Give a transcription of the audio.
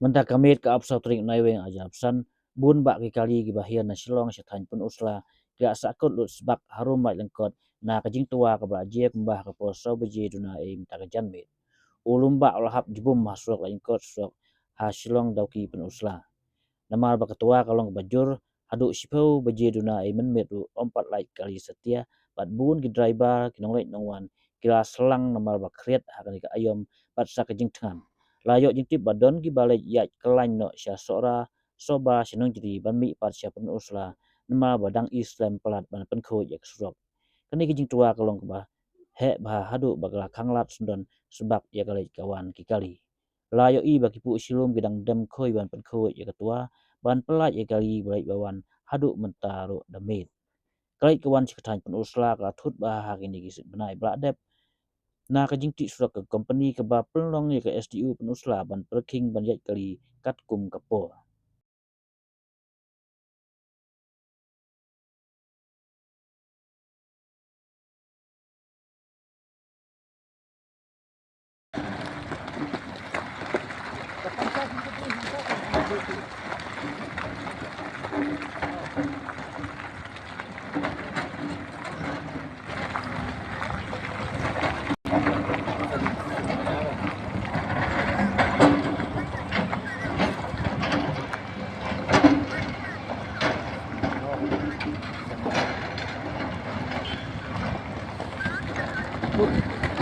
Menta kamit ka apsa tring naiweng ajapsan bun ba ki kali gi bahian na silong se than pun usla ga sakut lut sbak harum mai lengkot na kajing tua ka ba je kumbah ka poso beje duna e mta ka janmet ulum ba lahap jibum masuk lengkot sok ha silong dauki pun usla namar ba ketua kalong bajur hadu sipau beje duna e menmet du ompat lai kali setia bat bun ki driver kinong lai nongwan kira selang namar ba kriet hakani ka ayom bat sa kajing tengam layo jintip badon ki balai yat kelain no sya sora soba sinong jadi ban mi pat sya pen usla nama badang islam pelat ban pen kho yak surok kani kijing tua kalong ba he ba hadu bagala khanglat sundon sebab ya kalai kawan ki kali layo i baki pu silum gidang dem khoi ban pen kho ya ketua ban pelat ya kali balai bawan hadu mentaro damit kalai kawan sikatan pen usla ka thut ba hakini gisit benai bladep na ka jingti surat ke company ke ba pelong ya ke SDU penusla ban perking ban yat kali kat kum kapo